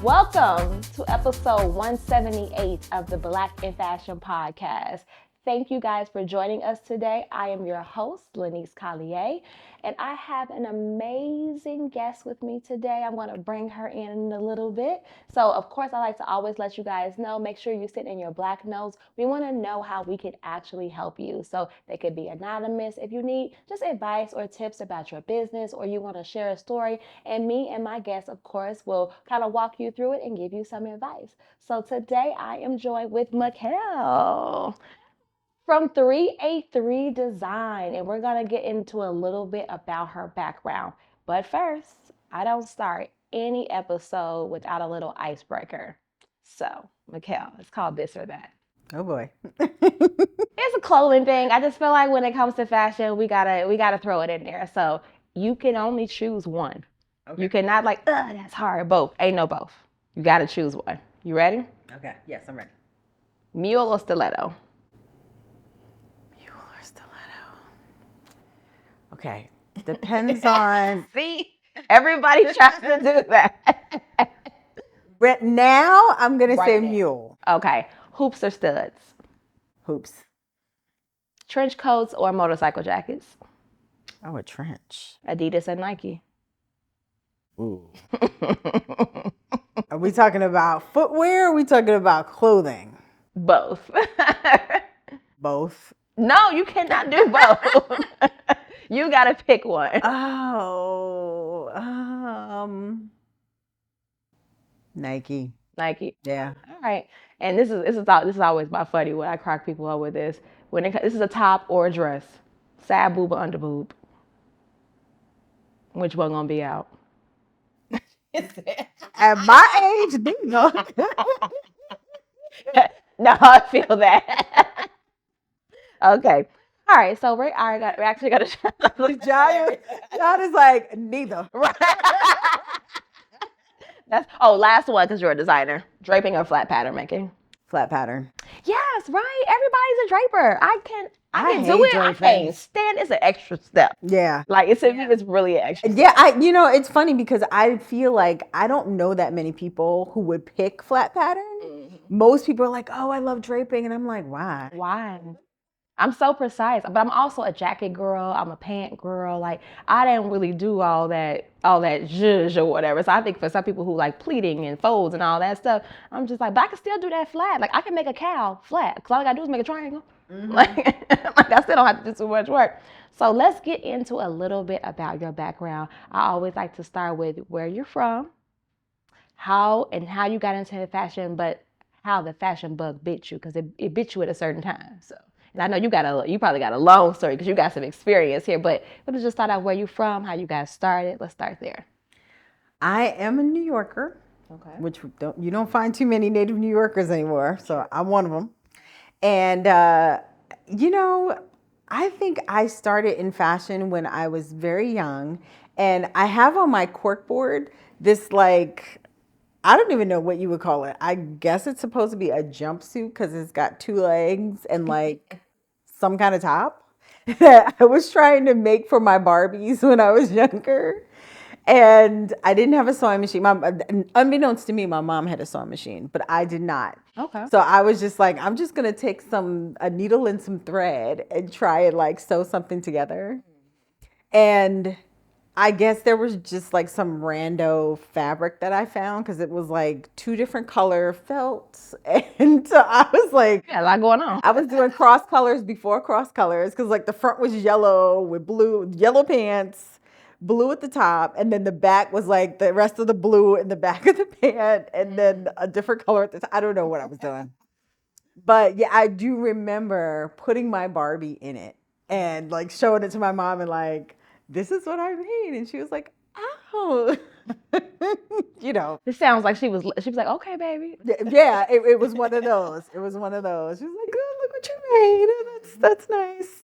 Welcome to episode 178 of the Black in Fashion podcast. Thank you guys for joining us today. I am your host, Lanice Collier, and I have an amazing guest with me today. I'm going to bring her in a little bit. So, of course, I like to always let you guys know, make sure you sit in your black notes. We want to know how we can actually help you. So, they could be anonymous if you need just advice or tips about your business, or you want to share a story. And me and my guest, of course, will kind of walk you through it and give you some advice. So, today I am joined with Mikelle from 383Design, and we're going to get into a little bit about her background. But first, I don't start any episode without a little icebreaker. So, Mikelle, it's called This or That. Oh boy. It's a clothing thing. I just feel like when it comes to fashion, we gotta throw it in there. So you can only choose one. Okay. You cannot that's hard. Both. Ain't no both. You gotta choose one. You ready? Okay. Yes, I'm ready. Mule or stiletto? Okay. Depends on. See, everybody tries to do that. Right now, I'm going to say now. mule. Okay. Hoops or studs? Hoops. Trench coats or motorcycle jackets? Oh, a trench. Adidas and Nike? Ooh. Are we talking about footwear or are we talking about clothing? Both. Both. No, you cannot do both. You gotta pick one. Nike. Nike. Yeah. All right. And this is always my funny when I crack people up with this. This is a top or a dress, side boob or under boob. Which one gonna be out? At my age, no. No, I feel that. Okay. All right. So we're actually gonna. John is like neither. Last one because you're a designer. Draping or flat pattern making? Flat pattern. Yes, right. Everybody's a draper. I can do it. Draping. I can't stand. It's an extra step. Yeah. It's really an extra step. Yeah, it's funny because I feel like I don't know that many people who would pick flat pattern. Mm-hmm. Most people are like, oh, I love draping. And I'm like, why? Why? I'm so precise, but I'm also a jacket girl. I'm a pant girl. I didn't really do all that zhuzh or whatever. So I think for some people who like pleating and folds and all that stuff, I'm just like, but I can still do that flat. I can make a cow flat because all I gotta do is make a triangle. Mm-hmm. I still don't have to do too much work. So let's get into a little bit about your background. I always like to start with where you're from, how you got into fashion, but how the fashion bug bit you because it bit you at a certain time. So. And I know you probably got a long story because you got some experience here, but let's just start out where you're from, how you got started. Let's start there. I am a New Yorker, okay, which you don't find too many native New Yorkers anymore, so I'm one of them. And, I think I started in fashion when I was very young, and I have on my corkboard this I don't even know what you would call it. I guess it's supposed to be a jumpsuit because it's got two legs and some kind of top that I was trying to make for my Barbies when I was younger. And I didn't have a sewing machine. Unbeknownst to me, my mom had a sewing machine, but I did not. Okay. So I was just like, I'm just going to take a needle and some thread and try and sew something together. And I guess there was just some rando fabric that I found because it was two different color felts. And so I was like, yeah, a lot going on. I was doing cross colors before cross colors because the front was yellow with blue, yellow pants, blue at the top. And then the back was the rest of the blue in the back of the pant and then a different color at the top. I don't know what I was doing. But yeah, I do remember putting my Barbie in it and showing it to my mom and this is what I made. And she was like, oh, This sounds like she was like, okay, baby. Yeah, it was one of those. It was one of those. She was like, oh, look what you made. That's nice.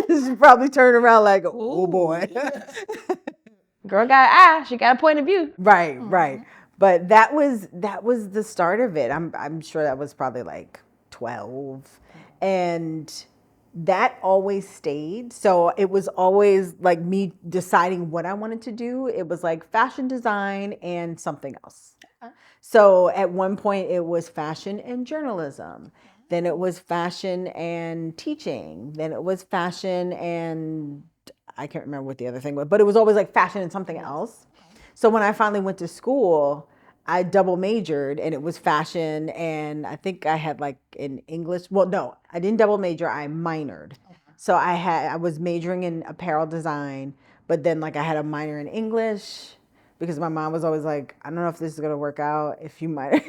She probably turned around like, oh boy. Girl got an eye. She got a point of view. Right, right. But that was the start of it. I'm sure that was probably 12. And that always stayed. So it was always like me deciding what I wanted to do. It was like fashion design and something else. So at one point it was fashion and journalism. Then it was fashion and teaching. Then it was fashion and I can't remember what the other thing was, but it was always like fashion and something else. So when I finally went to school, I double majored and it was fashion and I think I had like in English. Well, no, I didn't double major, I minored. So I was majoring in apparel design, but then like I had a minor in English because my mom was always like, I don't know if this is gonna work out if you minor,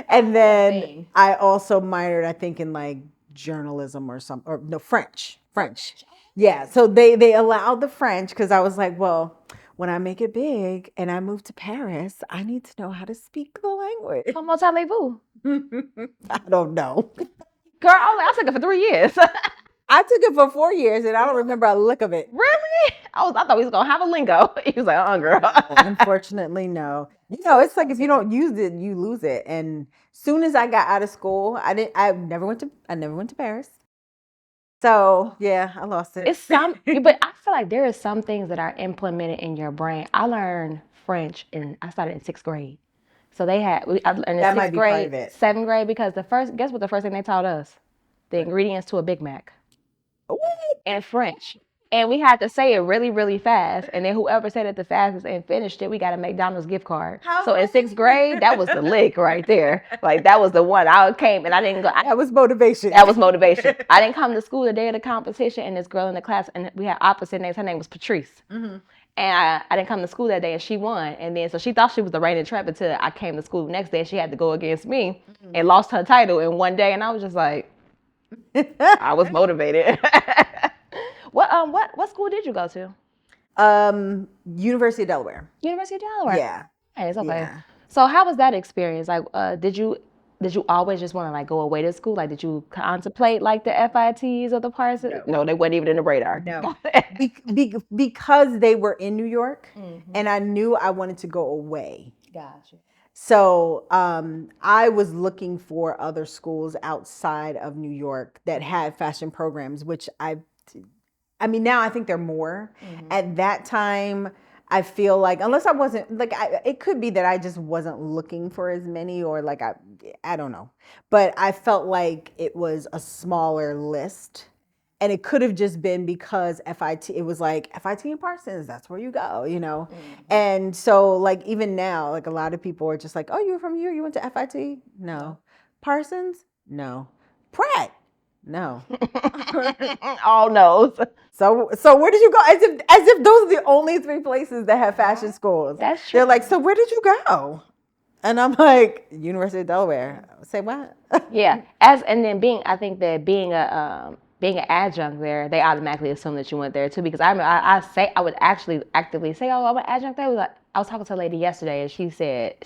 And then I also minored, I think, in like journalism or some or no French. French. Yeah. So they allowed the French because I was like, well, when I make it big and I move to Paris, I need to know how to speak the language. Comment allez-vous? I don't know. Girl, I took it for 3 years. I took it for 4 years and I don't remember a lick of it. Really? I thought we was gonna have a lingo. He was like, girl. Unfortunately, no. It's like if you don't use it, you lose it. And soon as I got out of school, I never went to Paris. So yeah, I lost it. It's but I feel like there are some things that are implemented in your brain. I learned French and I started in 6th grade. So I learned in That might sixth be part grade, of it. 7th grade, because guess what the first thing they taught us? The ingredients to a Big Mac. In French. And we had to say it really, really fast. And then whoever said it the fastest and finished it, we got a McDonald's gift card. So in 6th grade, that was the lick right there. Like that was the one. I came and I didn't go. That was motivation. That was motivation. I didn't come to school the day of the competition, and this girl in the class, and we had opposite names. Her name was Patrice. Mm-hmm. And I didn't come to school that day, and she won. And then so she thought she was the reigning champ until I came to school the next day. And she had to go against me and lost her title in one day. And I was just like, I was motivated. What school did you go to? University of Delaware. University of Delaware. Yeah. Hey, it's okay. Yeah. So how was that experience? Like, did you always just want to like go away to school? Like, did you contemplate like the FITs or the Parsons? No, they weren't even in the radar. No. Because they were in New York, and I knew I wanted to go away. Gotcha. So I was looking for other schools outside of New York that had fashion programs, which I mean, now I think there are more. At that time, I feel like unless I wasn't like, it could be that I just wasn't looking for as many, or like I don't know, but I felt like it was a smaller list. And it could have just been because it was like FIT and Parsons, that's where you go. And so like even now, like a lot of people are just like, oh, you were from here, you went to FIT? No. Parsons? No. Pratt? No. All knows. So where did you go? As if those are the only 3 places that have fashion schools. That's true. They're like, so where did you go? And I'm like, University of Delaware. Say what? Yeah. And then I think that being an adjunct there, they automatically assume that you went there too. Because I remember I would actually actively say, oh, I'm an adjunct there. I was talking to a lady yesterday, and she said,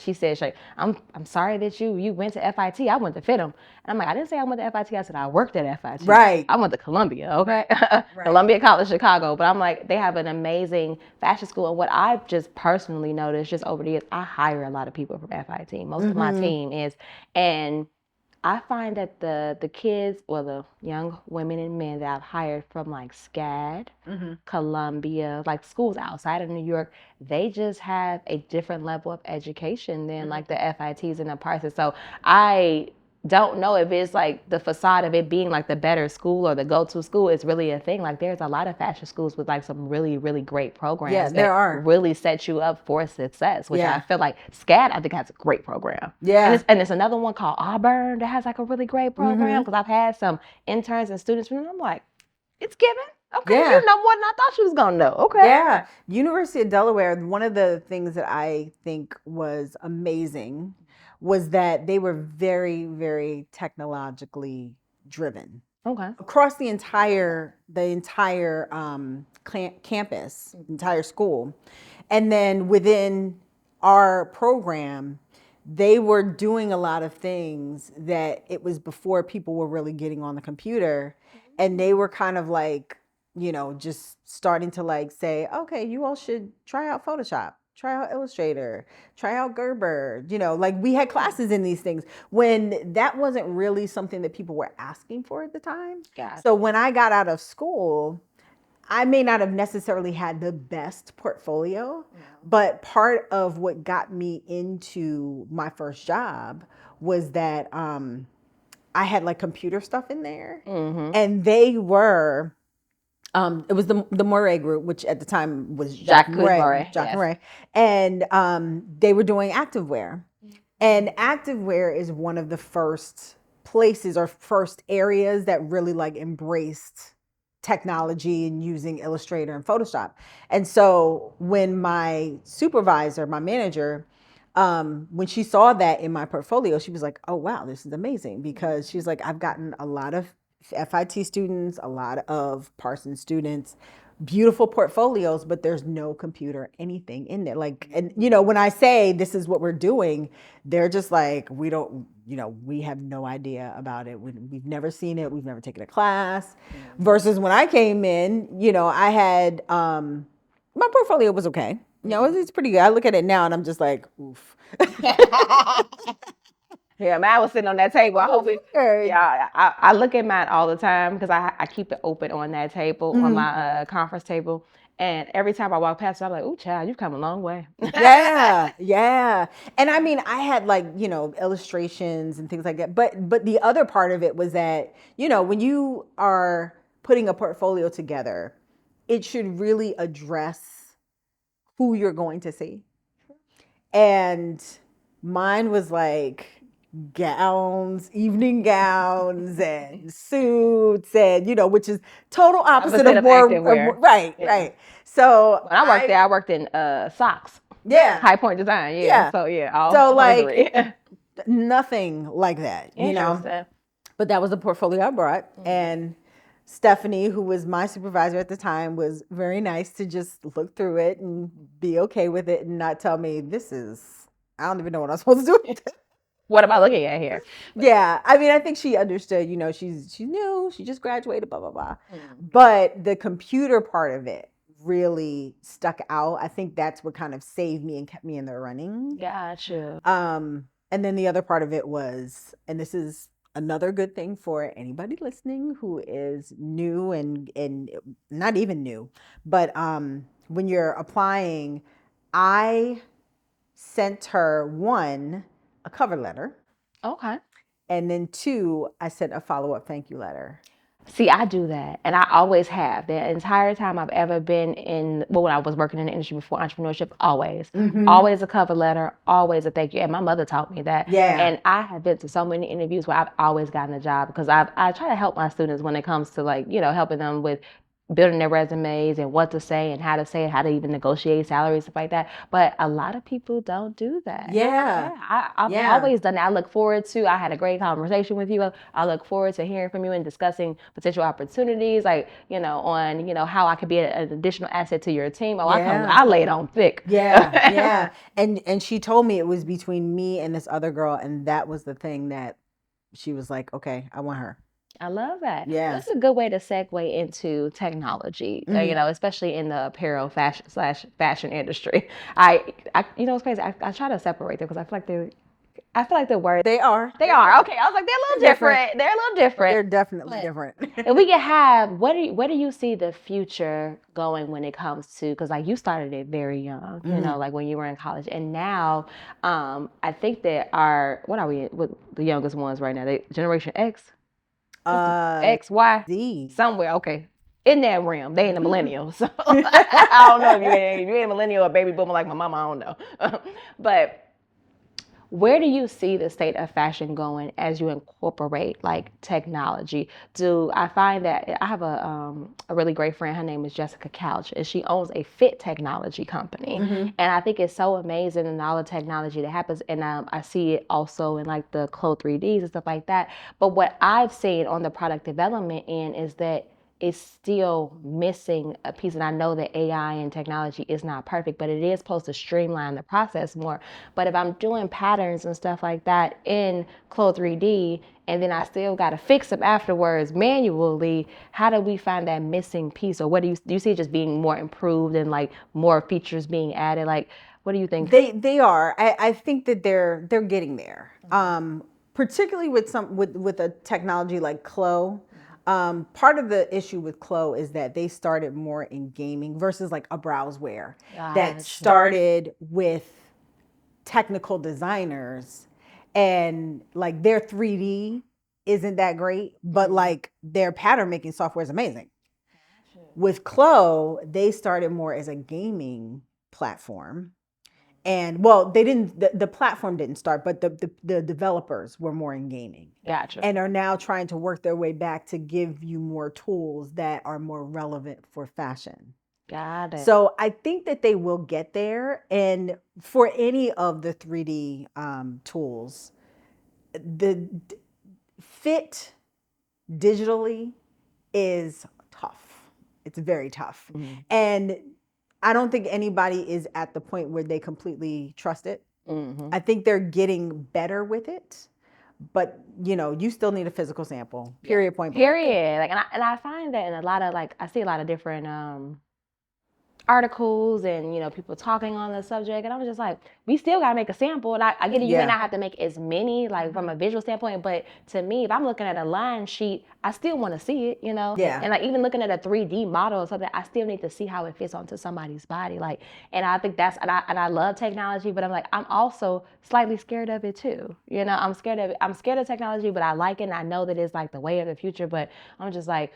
like, I'm sorry that you went to FIT. I went to FITM. And I'm like, I didn't say I went to FIT. I said I worked at FIT. Right. I went to Columbia, okay? Right. Columbia College Chicago. But I'm like, they have an amazing fashion school. And what I've just personally noticed just over the years, I hire a lot of people from FIT. Most of my team is. And I find that the kids, or the young women and men that I've hired from like SCAD, Columbia, like schools outside of New York, they just have a different level of education than like the FITs and the Parsons. So I don't know if it's like the facade of it being like the better school or the go-to school is really a thing. Like there's a lot of fashion schools with like some really, really great programs. Yeah, there are. Really set you up for success, which I feel like SCAD, I think, has a great program. Yeah. And it's another one called Auburn that has like a really great program, because I've had some interns and students and I'm like, it's given. Okay, you know more than I thought you was gonna know. Okay. Yeah. University of Delaware, one of the things that I think was amazing was that they were very, very technologically driven. Okay. Across the entire campus, entire school. And then within our program, they were doing a lot of things that it was before people were really getting on the computer. And they were kind of like, just starting to like say, okay, you all should try out Photoshop. try out Illustrator, try out Gerber. Like we had classes in these things when that wasn't really something that people were asking for at the time. Gotcha. So when I got out of school, I may not have necessarily had the best portfolio, but part of what got me into my first job was that I had like computer stuff in there, and they were. It was the Moray group, which at the time was Jacques Moray, Jacques yes. Moray, and they were doing activewear. And activewear is one of the first places or first areas that really like embraced technology and using Illustrator and Photoshop. And so when my supervisor, my manager, when she saw that in my portfolio, she was like, "Oh wow, this is amazing," because she's like, "I've gotten a lot of FIT students, a lot of Parsons students, beautiful portfolios, but there's no computer anything in there." Like, and when I say this is what we're doing, they're just like, we don't, we have no idea about it. We've never seen it. We've never taken a class. Versus when I came in, I had, my portfolio was okay. It's pretty good. I look at it now and I'm just like, oof. Yeah, mine was sitting on that table. I hope it. Yeah, I look at mine all the time because I keep it open on that table, on my conference table. And every time I walk past it, I'm like, "Ooh, child, you've come a long way." Yeah, yeah. And I mean, I had like, illustrations and things like that. But the other part of it was that, when you are putting a portfolio together, it should really address who you're going to see. And mine was like gowns, evening gowns and suits and, which is total opposite Opposite of of more, activewear. right, Yeah. right. So When I worked there, I worked in socks. yeah, High Point Design. Yeah. yeah. So yeah, all So hosiery. like nothing like that, Interesting. But that was the portfolio I brought. And Stephanie, who was my supervisor at the time, was very nice to just look through it and be okay with it and not tell me I don't even know what I'm supposed to do with it. What am I looking at here? Yeah, I mean, I think she understood. She's new. She just graduated. Blah blah blah. But the computer part of it really stuck out. I think that's what kind of saved me and kept me in the running. Gotcha. And then the other part of it was, and this is another good thing for anybody listening who is new and not even new, but when you're applying, I sent her a cover letter. Okay. And then 2, I sent a follow-up thank you letter. See, I do that, and I always have. The entire time I've ever been when I was working in the industry before entrepreneurship, always a cover letter, always a thank you. And my mother taught me that. Yeah. And I have been to so many interviews where I've always gotten a job because I try to help my students when it comes to helping them with building their resumes and what to say and how to say it, how to even negotiate salaries, stuff like that. But a lot of people don't do that. Yeah. I've always done that. I had a great conversation with you. I look forward to hearing from you and discussing potential opportunities, on, how I could be an additional asset to your team. I lay it on thick. Yeah, yeah. And she told me it was between me and this other girl, and that was the thing that she was like, okay, I want her. I love that. Yeah. That's a good way to segue into technology, especially in the apparel fashion industry. It's crazy. I try to separate them because I feel like the words They are. Okay, I was like, they're a little different. They're a little different. They're definitely different. And we can have where do you see the future going when it comes to, because like you started it very young, like when you were in college, and now I think that what the youngest ones right now? They Generation X. X, Y, Z. somewhere. Okay, in that realm, they in the millennials. So I don't know if you ain't a millennial or baby boomer like my mama. I don't know, but where do you see the state of fashion going as you incorporate like technology? Do I find that I have a really great friend? Her name is Jessica Couch, and she owns a fit technology company. And I think it's so amazing and all the technology that happens. And I see it also in like the Clo 3Ds and stuff like that. But what I've seen on the product development end is that it's still missing a piece. And I know that AI and technology is not perfect, but it is supposed to streamline the process more. But if I'm doing patterns and stuff like that in Clo 3D, and then I still got to fix them afterwards manually, how do we find that missing piece? Or what do you see it just being more improved and like more features being added? Like, What do you think? They are. I think that they're getting there. Particularly with with a technology like Clo. Part of the issue with Clo is that they started more in gaming versus like a browseware that started with technical designers, and like their 3D isn't that great, but like their pattern making software is amazing. With Clo, they started more as a gaming platform. And well, they didn't, the platform didn't start, but the developers were more in gaming. Gotcha. And are now trying to work their way back to give you more tools that are more relevant for fashion. Got it. So I think that they will get there. And for any of the 3D tools, the fit digitally is tough. It's very tough. And I don't think anybody is at the point where they completely trust it. I think they're getting better with it, but you still need a physical sample. Period. Point blank. Period. Like, and I find that in a lot of I see a lot of different articles and people talking on the subject, and I was just like, we still gotta make a sample. And I get it, you may not have to make as many like from a visual standpoint, but to me, if I'm looking at a line sheet, I still want to see it, Yeah. And like even looking at a 3D model or something, I still need to see how it fits onto somebody's body. Like, and I think that's and I love technology, but I'm like, I'm also slightly scared of it too. I'm scared of it. I'm scared of technology, but I like it, and I know that it's like the way of the future. But I'm just like,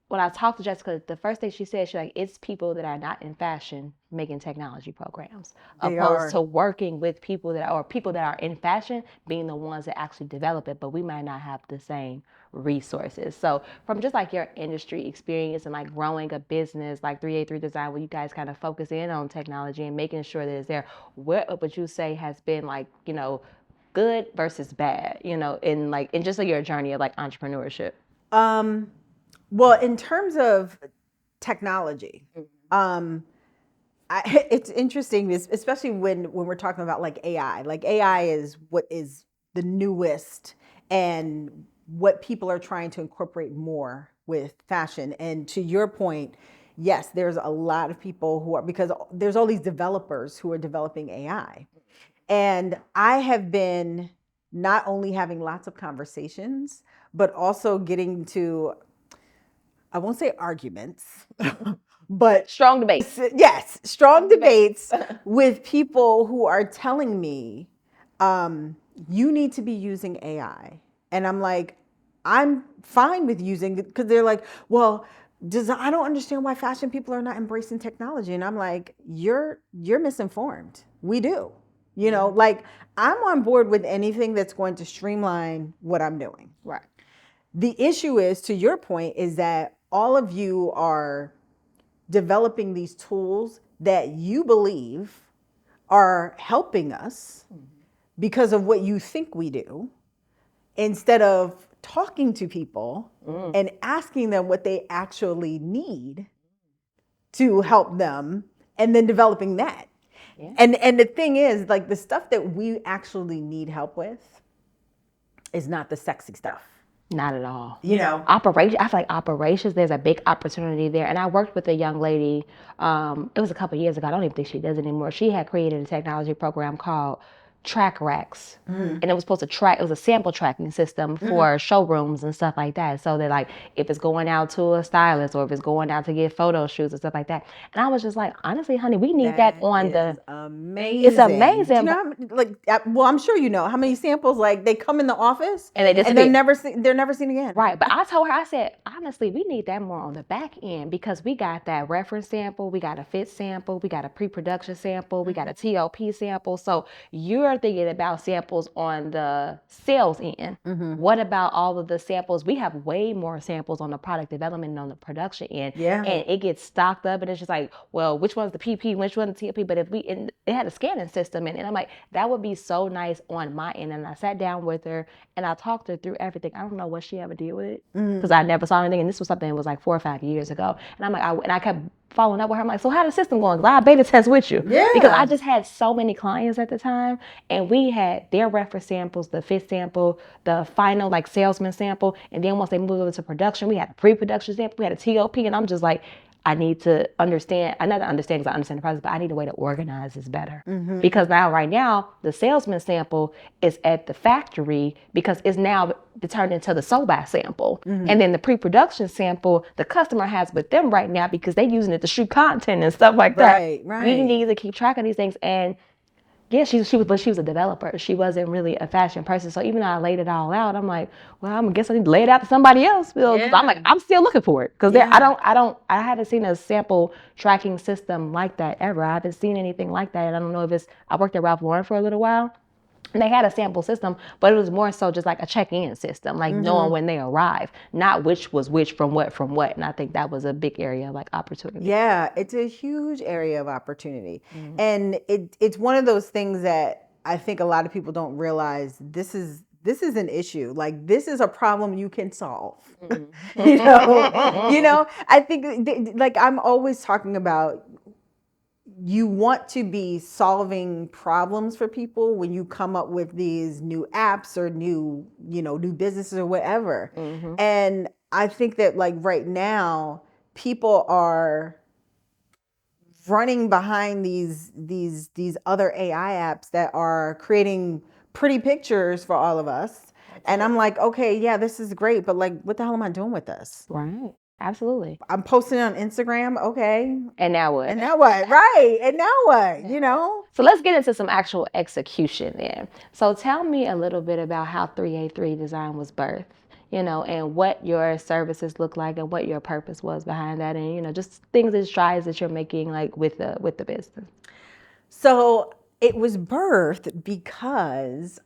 when I talked to Jessica, the first thing she said, she's like, it's people that are not in fashion making technology programs, opposed to working with people that are in fashion being the ones that actually develop it, but we might not have the same resources. So from just like your industry experience and like growing a business like 383 Design, where you guys kind of focus in on technology and making sure that it's there, what would you say has been like, good versus bad, in just like your journey of like entrepreneurship? Well, in terms of technology, it's interesting, especially when we're talking about like AI. Like AI is what is the newest and what people are trying to incorporate more with fashion. And to your point, yes, there's a lot of people who are, because there's all these developers who are developing AI. And I have been not only having lots of conversations, but also getting to, I won't say arguments, but Strong debates. yes, strong debates with people who are telling me, you need to be using AI. And I'm like, I'm fine with using it, because they're like, well, I don't understand why fashion people are not embracing technology. And I'm like, you're misinformed. We do. Like, I'm on board with anything that's going to streamline what I'm doing. Right. The issue is, to your point, is that all of you are developing these tools that you believe are helping us because of what you think we do, instead of talking to people and asking them what they actually need to help them, and then developing that. Yeah. And the thing is, like, the stuff that we actually need help with is not the sexy stuff. Not at all. Operation. I feel like operations, there's a big opportunity there. And I worked with a young lady, it was a couple of years ago. I don't even think she does it anymore. She had created a technology program called Track Racks. And it was supposed to track, it was a sample tracking system for showrooms and stuff like that. So that like, if it's going out to a stylist or if it's going out to get photo shoots and stuff like that. And I was just like, honestly, honey, we need that on the... Amazing. It's amazing. Do you know well, I'm sure you know how many samples, like, they come in the office and they're never seen again. Right. But I told her, I said, honestly, we need that more on the back end, because we got that reference sample, we got a fit sample, we got a pre-production sample, we got a TOP sample. So you're thinking about samples on the sales end. What about all of the samples? We have way more samples on the product development and on the production end. Yeah. And it gets stocked up, and it's just like, well, which one's the PP, which one's the TOP? But if it had a scanning system, and I'm like, that would be so nice on my end. And I sat down with her and I talked her through everything. I don't know what she ever did with it, because I never saw anything. And this was something that was like 4 or 5 years ago. And I'm like, I kept following up with her. I'm like, so how the system going? Because I beta test with you. Yeah. Because I just had so many clients at the time, and we had their reference samples, the fit sample, the final like salesman sample. And then once they moved over to production, we had a pre-production sample, we had a TOP. And I'm just like, I need to understand, I not understand because I understand the process, but I need a way to organize this better. Because now, right now, the salesman sample is at the factory because it's now turned into the sold-by sample. And then the pre-production sample, the customer has with them right now because they're using it to shoot content and stuff like that. Right. You need to keep track of these things. And yeah, but she was a developer. She wasn't really a fashion person. So even though I laid it all out, I'm like, well, I guess I need to lay it out to somebody else. Because I'm like, I'm still looking for it. Because I haven't seen a sample tracking system like that ever. I haven't seen anything like that. And I don't know if I worked at Ralph Lauren for a little while. And they had a sample system, but it was more so just like a check-in system, like knowing when they arrive, not which was which from what. And I think that was a big area of like opportunity. Yeah, it's a huge area of opportunity. And it's one of those things that I think a lot of people don't realize this is an issue. Like this is a problem you can solve. I think like I'm always talking about you want to be solving problems for people when you come up with these new apps or new businesses or whatever. And I think that like right now people are running behind these other AI apps that are creating pretty pictures for all of us. And I'm like, okay, yeah, this is great, but like what the hell am I doing with this? Right. Absolutely. I'm posting it on Instagram, okay. And now what? And now what? Right. And now what? So let's get into some actual execution then. So tell me a little bit about how 383 Design was birthed, and what your services look like and what your purpose was behind that, and just things and strides that you're making like with the business. So it was birthed because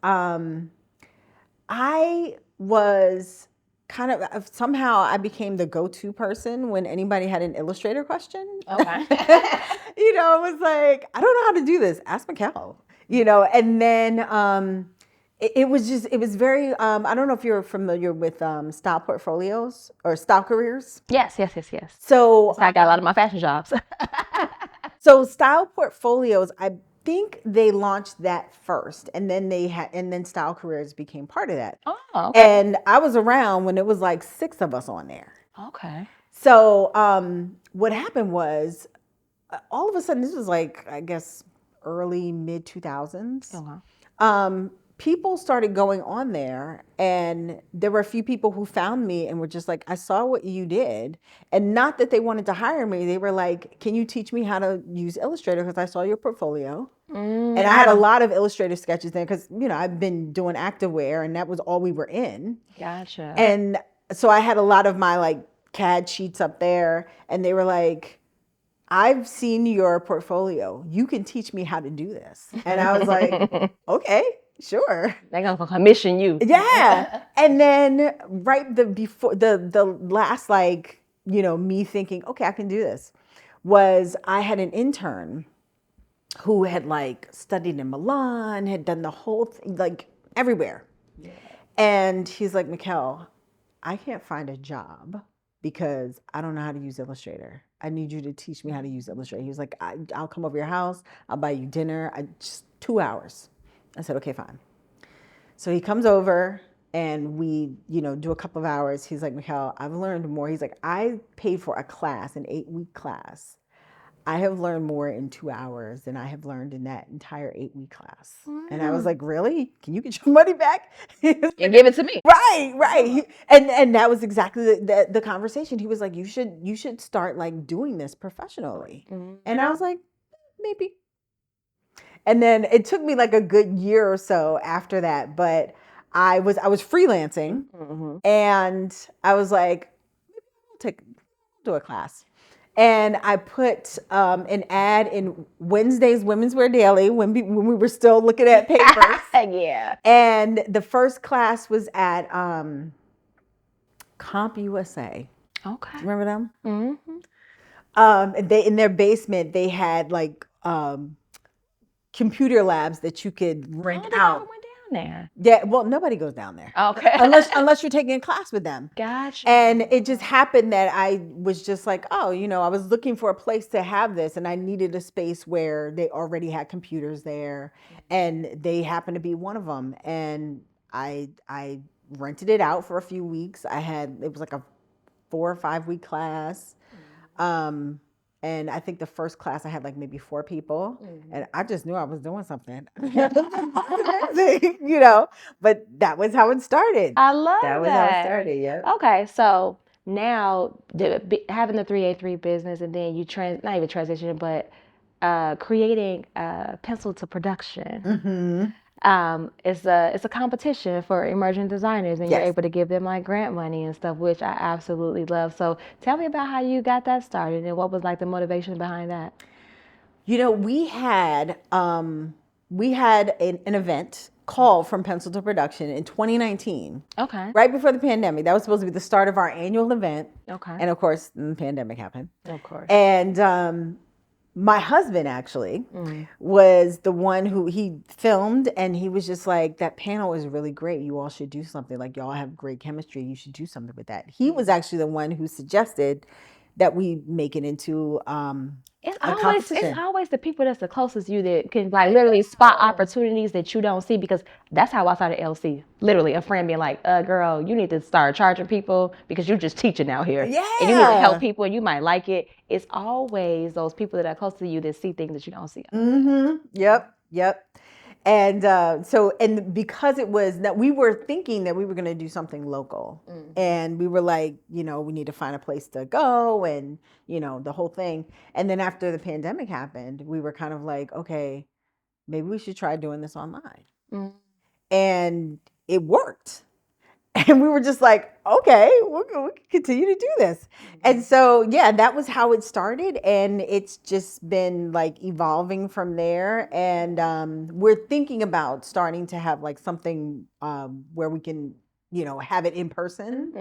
I was kind of somehow I became the go-to person when anybody had an Illustrator question. Okay. It was like, I don't know how to do this. Ask Mikelle. And then it was very, I don't know if you're familiar with style portfolios or style careers. Yes. So I got a lot of my fashion jobs. So style portfolios, I think they launched that first, and then Style Careers became part of that. Oh, okay. And I was around when it was like 6 of us on there. Okay. So what happened was, all of a sudden, this was like, I guess, early mid 2000s. Okay. People started going on there, and there were a few people who found me and were just like, I saw what you did. And not that they wanted to hire me. They were like, can you teach me how to use Illustrator? Because I saw your portfolio. And I had a lot of Illustrator sketches there because, I've been doing activewear and that was all we were in. Gotcha. And so I had a lot of my like CAD sheets up there, and they were like, I've seen your portfolio. You can teach me how to do this. And I was like, okay. Sure. They're gonna commission you. Yeah. And then before the last me thinking, okay, I can do this, was I had an intern who had like studied in Milan, had done the whole thing, like everywhere. Yeah. And he's like, Mikelle, I can't find a job because I don't know how to use Illustrator. I need you to teach me how to use Illustrator. He was like, I'll come over your house. I'll buy you dinner. Just 2 hours. I said, okay, fine. So he comes over and we, do a couple of hours. He's like, Mikelle, I've learned more. He's like, I paid for a class, an 8-week class. I have learned more in 2 hours than I have learned in that entire 8-week class. And I was like, really? Can you get your money back? And give it to me. Right. And that was exactly the conversation. He was like, you should start like doing this professionally. And I was like, maybe. And then it took me like a good year or so after that, but I was freelancing, and I was like, maybe I'll do a class. And I put an ad in Wednesday's Women's Wear Daily when we were still looking at papers. Yeah. And the first class was at Comp USA. Okay. Do you remember them? Mm-hmm. They in their basement they had like computer labs that you could rent out. Went down there. Yeah, well, nobody goes down there. Okay. unless you're taking a class with them. Gotcha. And it just happened that I was just like, I was looking for a place to have this, and I needed a space where they already had computers there, and they happened to be one of them. And I rented it out for a few weeks. It was like a 4 or 5 week class. Um, and I think the first class I had like maybe 4 people, and I just knew I was doing something. You know, but that was how it started. I love That was how it that. started. Yep. Okay, so now having the 383 business, and then you not even transition, but creating pencil to production. Mm-hmm. It's a competition for emerging designers, and you're Yes. able to give them like grant money and stuff, which I absolutely love. So tell me about how you got that started and what was like the motivation behind that. You know, we had an event called From Pencil to Production in 2019, Okay. right before the pandemic. That was supposed to be the start of our annual event, Okay. and of course, the pandemic happened. Of course. And my husband actually was the one who he filmed, and he was just like, that panel is really great. You all should do something. Like, y'all have great chemistry. You should do something with that. He was actually the one who suggested that we make it into It's a always competition. the people that's the closest to you that can like literally spot opportunities that you don't see, because that's how I started LC. Literally a friend being like, girl, you need to start charging people because you're just teaching out here. And you need to help Yeah. people and you might like it. It's always those people that are close to you that see things that you don't see. Mm-hmm. Yep. Yep. And and because it was that we were thinking that we were going to do something local, and we were like, you know, we need to find a place to go, and you know, the whole thing. And then after the pandemic happened, we were kind of like, okay, maybe we should try doing this online. Mm. And it worked. And we were just like, okay, we can continue to do this. And so, yeah, that was how it started. And it's just been like evolving from there. And we're thinking about starting to have like something where we can, you know, have it in person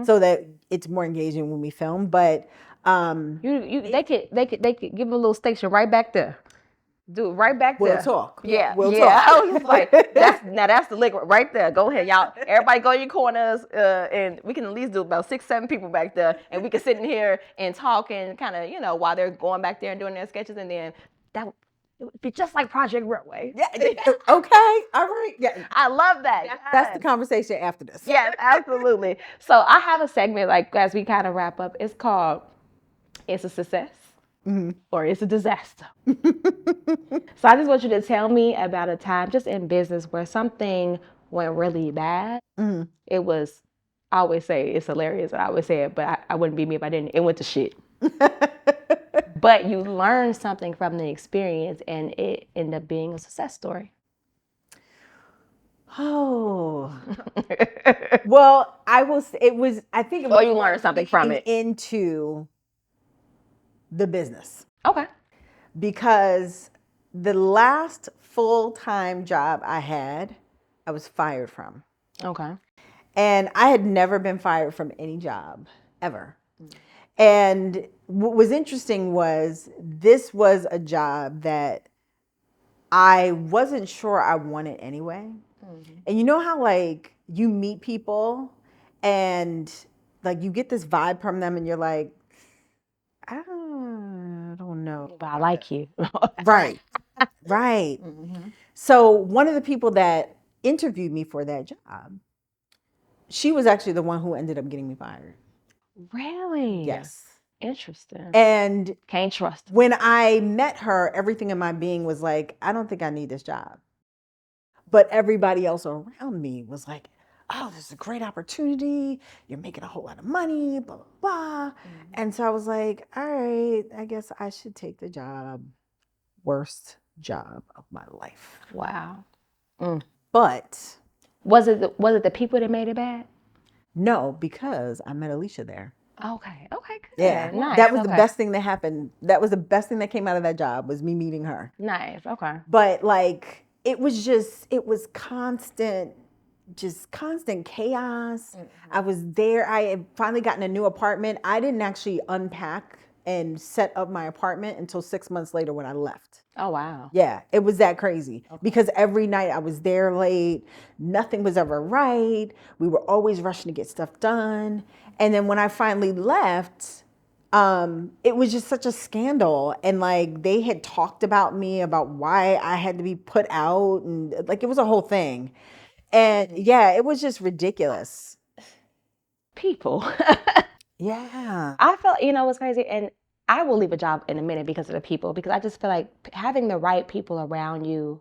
so that it's more engaging when we film. But They could give them a little station right back there. Do it right back we'll there. talk. Yeah, We'll yeah. talk. I was just like, that's the liquid right there. Go ahead, y'all. Everybody go in your corners, and we can at least do about 6, 7 people back there, and we can sit in here and talk and kind of, while they're going back there and doing their sketches, and then that it would be just like Project Runway. Yeah. Okay. All right. Yeah. I love that. That's the conversation after this. Yes, absolutely. So I have a segment like as we kind of wrap up. It's called "It's a Success" or "It's a Disaster." So I just want you to tell me about a time just in business where something went really bad. It was, I always say it's hilarious, and I always say it, but I wouldn't be me if I didn't. It went to shit. But you learned something from the experience, and it ended up being a success story. Oh. Well, I will say it was, I think it was Or you learned something from it. into the business, Okay. because the last full-time job I had, I was fired from. Okay. And I had never been fired from any job ever. And what was interesting was this was a job that I wasn't sure I wanted anyway. And you know how like you meet people and like you get this vibe from them and you're like, I don't know. But I like you. Right. Right. So one of the people that interviewed me for that job, she was actually the one who ended up getting me fired. Really? Yes. Interesting. And Can't trust. when I met her, everything in my being was like, I don't think I need this job. But everybody else around me was like, oh, this is a great opportunity. You're making a whole lot of money, blah, blah, blah. And so I was like, all right, I guess I should take the job. Worst job of my life. Wow. But Was it the people that made it bad? no, because I met Alicia there. Okay. Okay. Good. Yeah. Nice. That was the Okay. best thing that happened. That was the best thing that came out of that job was me meeting her. Nice. Okay. But like it was constant chaos. I was there. I had finally gotten a new apartment. I didn't actually unpack and set up my apartment until 6 months later when I left. Oh wow. Yeah, it was that crazy because every night I was there late. Nothing was ever right. We were always rushing to get stuff done. And then when I finally left, it was just such a scandal. And like they had talked about me about why I had to be put out, and like it was a whole thing. And yeah, it was just ridiculous. People. Yeah. I felt, what's crazy, and I will leave a job in a minute because of the people, because I just feel like having the right people around you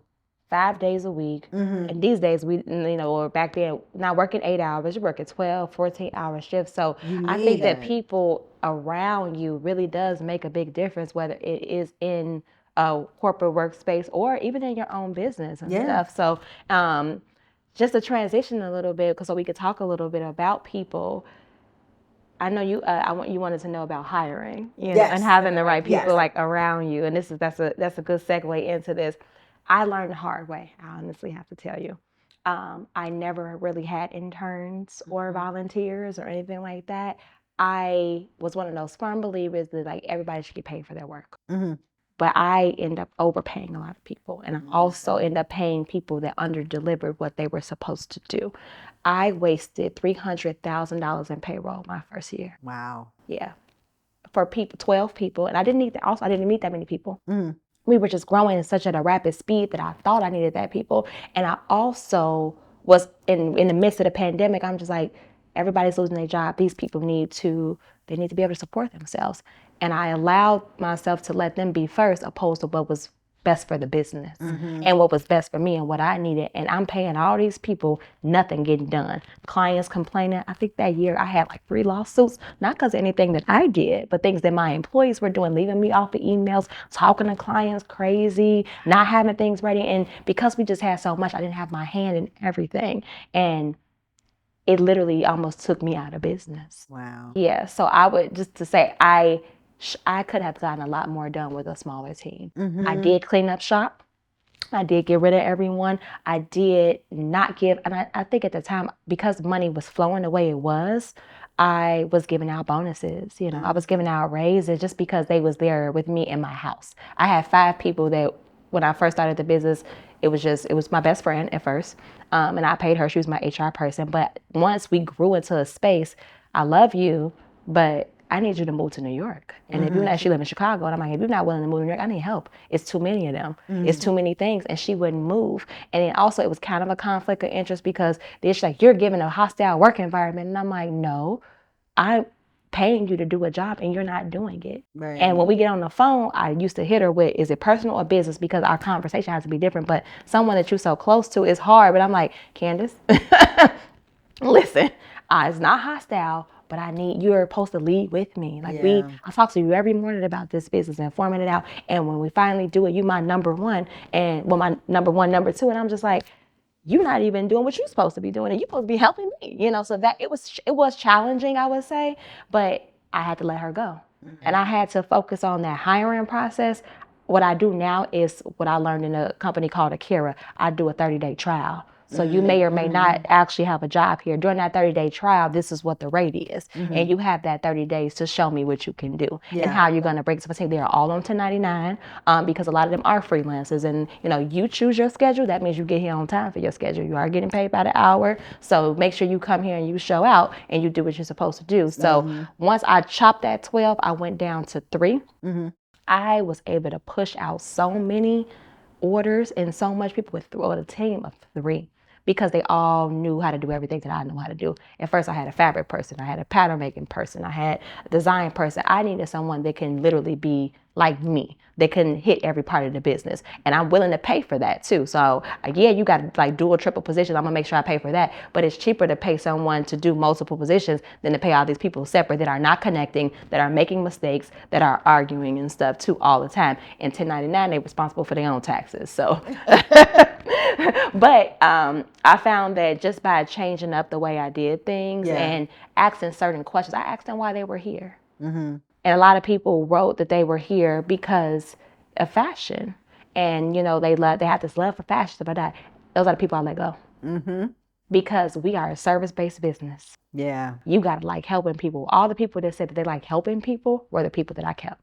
5 days a week. And these days, or back then, not working 8 hours, you're working 12, 14-hour shifts. So You I think need that it. people around you really does make a big difference, whether it is in a corporate workspace or even in your own business and Yeah. stuff. So just to transition a little bit, because so we could talk a little bit about people. I know you wanted to know about hiring, and Yes. having the right Yes. people like around you. And that's a good segue into this. I learned the hard way. I honestly have to tell you. I never really had interns or volunteers or anything like that. I was one of those firm believers that like everybody should get paid for their work. But I end up overpaying a lot of people, and I also end up paying people that underdelivered what they were supposed to do. I wasted $300,000 in payroll my first year. Wow. Yeah, for people, 12 people, and I didn't need that. Also, I didn't meet that many people. We were just growing at a rapid speed that I thought I needed that people, and I also was in the midst of the pandemic. I'm just like, everybody's losing their job. These people they need to be able to support themselves. And I allowed myself to let them be first, opposed to what was best for the business and what was best for me and what I needed. And I'm paying all these people, nothing getting done. Clients complaining. I think that year I had like 3 lawsuits, not because of anything that I did, but things that my employees were doing, leaving me off the emails, talking to clients crazy, not having things ready. And because we just had so much, I didn't have my hand in everything. And it literally almost took me out of business. Wow. Yeah. So I would just to say, I could have gotten a lot more done with a smaller team. I did clean up shop. I did get rid of everyone. I did not give, and I think at the time, because money was flowing the way it was, I was giving out bonuses. I was giving out raises just because they was there with me in my house. I had 5 people that when I first started the business, it was my best friend at first, and I paid her. She was my HR person. But once we grew into a space, I love you, but I need you to move to New York. And if you're not, she live in Chicago, and I'm like, if you're not willing to move to New York, I need help. It's too many of them. It's too many things, and she wouldn't move. And then also, it was kind of a conflict of interest because they're like, you're giving a hostile work environment, and I'm like, no, I'm paying you to do a job, and you're not doing it. Right. And when we get on the phone, I used to hit her with, is it personal or business? Because our conversation has to be different. But someone that you're so close to is hard. But I'm like, Candace, listen, it's not hostile, but you're supposed to lead with me. Like I talk to you every morning about this business and forming it out. And when we finally do it, you my number one, and my number one, number two. And I'm just like, you're not even doing what you're supposed to be doing, and you're supposed to be helping me. So that it was challenging, I would say, but I had to let her go. And I had to focus on that hiring process. What I do now is what I learned in a company called Akira. I do a 30-day trial. So you may or may not actually have a job here. During that 30-day trial, this is what the rate is. And you have that 30 days to show me what you can do and how you're going to break it. So they're all on 1099 because a lot of them are freelancers. And, you choose your schedule. That means you get here on time for your schedule. You are getting paid by the hour. So make sure you come here and you show out and you do what you're supposed to do. So once I chopped that 12, I went down to 3. I was able to push out so many orders and so much people with a team of 3 because they all knew how to do everything that I know how to do. At first, I had a fabric person, I had a pattern making person, I had a design person. I needed someone that can literally be like me. They can hit every part of the business, and I'm willing to pay for that too. So yeah, you got like dual, triple positions. I'm gonna make sure I pay for that. But it's cheaper to pay someone to do multiple positions than to pay all these people separate that are not connecting, that are making mistakes, that are arguing and stuff too all the time. And 1099, they're responsible for their own taxes. So, but I found that just by changing up the way I did things and asking certain questions, I asked them why they were here. And a lot of people wrote that they were here because of fashion. And, they had this love for fashion, but those are the people I let go. Because we are a service-based business. Yeah. You got to like helping people. All the people that said that they like helping people were the people that I kept.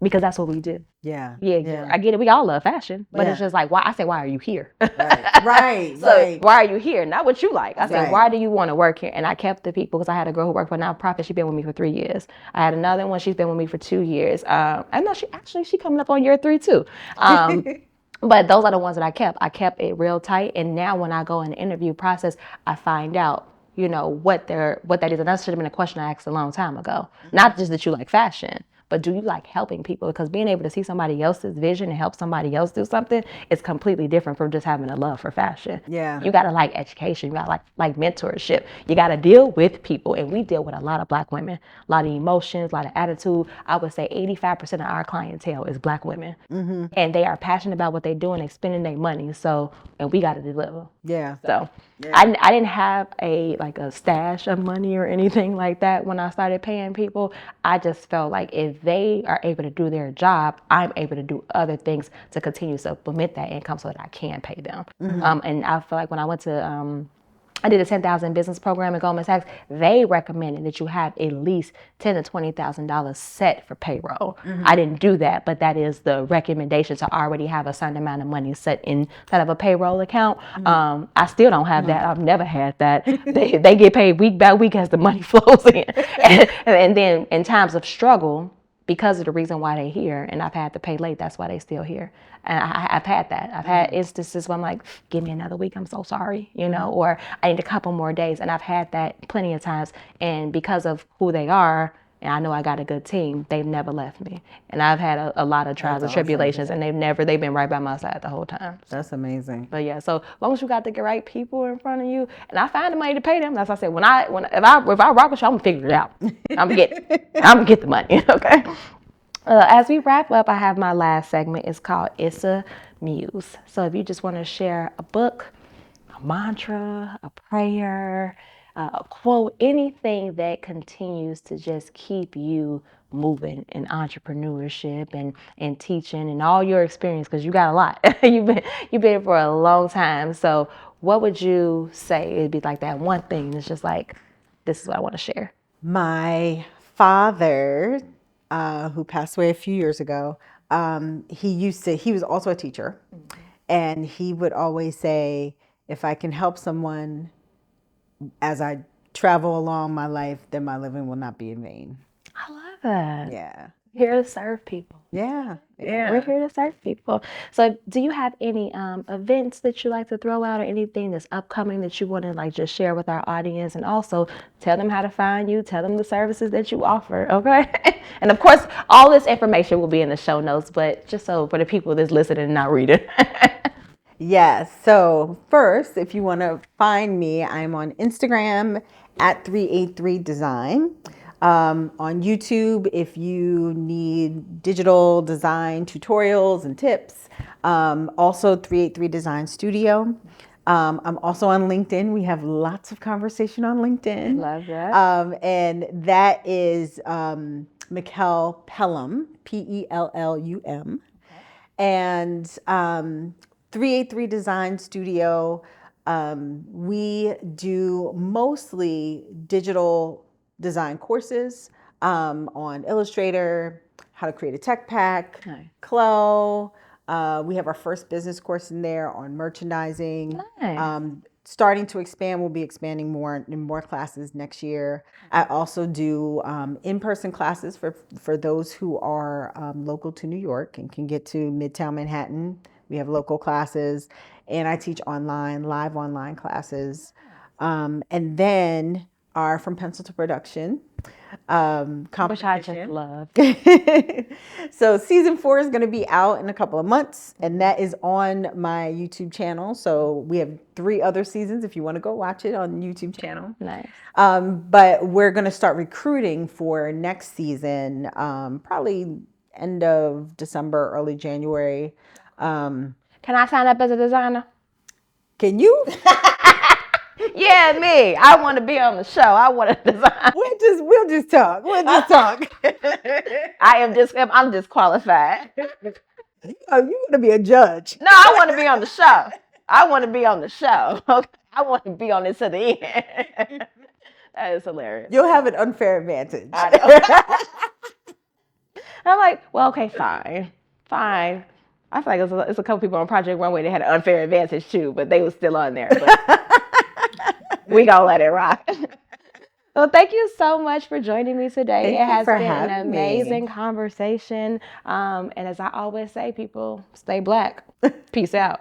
Because that's what we do. Yeah. Yeah. I get it. We all love fashion. But it's just like, why? I say, why are you here? Right. So why are you here? Not what you like. I said, Right. why do you want to work here? And I kept the people because I had a girl who worked for a nonprofit. She's been with me for 3 years. I had another one. She's been with me for 2 years. I know she coming up on year 3 too. But those are the ones that I kept. I kept it real tight. And now when I go in the interview process, I find out what that is. And that should have been a question I asked a long time ago. Not just that you like fashion, but do you like helping people? Because being able to see somebody else's vision and help somebody else do something is completely different from just having a love for fashion. Yeah. You got to like education. You got to like mentorship. You got to deal with people. And we deal with a lot of Black women, a lot of emotions, a lot of attitude. I would say 85% of our clientele is Black women. And they are passionate about what they're doing. They're spending their money. And we got to deliver. Yeah. So Yeah. I didn't have a stash of money or anything like that when I started paying people. I just felt like if they are able to do their job, I'm able to do other things to continue to supplement that income so that I can pay them. And I feel like when I went to I did a 10,000 business program at Goldman Sachs. They recommended that you have at least $10,000 to $20,000 set for payroll. I didn't do that, but that is the recommendation to already have a certain amount of money set inside of a payroll account. I still don't have that. I've never had that. They get paid week by week as the money flows in. And then in times of struggle, because of the reason why they're here, and I've had to pay late, that's why they're still here. And I've had that. I've had instances where I'm like, give me another week, I'm so sorry, or I need a couple more days. And I've had that plenty of times. And because of who they are, and I know I got a good team, they've never left me. And I've had a lot of trials and tribulations, and they've been right by my side the whole time. That's amazing. But yeah, so as long as you got the right people in front of you, and I find the money to pay them. As I said, if I rock with you, I'm gonna figure it out. I'm gonna get the money. Okay. As we wrap up, I have my last segment. It's called It's a Muse. So if you just want to share a book, a mantra, a prayer, a quote, anything that continues to just keep you moving in entrepreneurship and teaching and all your experience, because you got a lot. You've been for a long time. So what would you say? It'd be like that one thing that's just like, this is what I want to share. My father, who passed away a few years ago, he was also a teacher. And he would always say, if I can help someone as I travel along my life, then my living will not be in vain. I love that. Yeah. Here to serve people. Yeah. We're here to serve people. So do you have any events that you like to throw out, or anything that's upcoming that you want to just share with our audience? And also tell them how to find you, tell them the services that you offer, okay? And of course, all this information will be in the show notes, but just so for the people that's listening and not reading. Yes. So first, if you want to find me, I'm on Instagram at 383Design. On YouTube, if you need digital design tutorials and tips, also 383 Design Studio. I'm also on LinkedIn. We have lots of conversation on LinkedIn. Love that. And that is Mikelle Pelham, Pellum. And 383 Design Studio, we do mostly digital design courses on Illustrator, how to create a tech pack, Nice. Clo. We have our first business course in there on merchandising. Nice. Starting to expand. We'll be expanding more classes next year. I also do in-person classes for those who are local to New York and can get to Midtown Manhattan. We have local classes, and I teach live online classes. And then our From Pencil to Production competition. Which I just love. So season 4 is going to be out in a couple of months, and that is on my YouTube channel. So we have 3 other seasons if you want to go watch it on the YouTube channel. Nice. But we're going to start recruiting for next season, probably end of December, early January. Can I sign up as a designer? Can you? Yeah, me. I want to be on the show. I want to design. We'll just talk. I'm disqualified. Oh, you want to be a judge? No, I want to be on the show. I want to be on the show. Okay? I want to be on it to the end. That is hilarious. You'll have an unfair advantage. I know. I'm like, well, okay, fine. I feel like it's a couple people on Project Runway that had an unfair advantage too, but they were still on there. But we gonna let it rock. Well, thank you so much for joining me today. It has been an amazing conversation. And as I always say, people, stay Black. Peace out.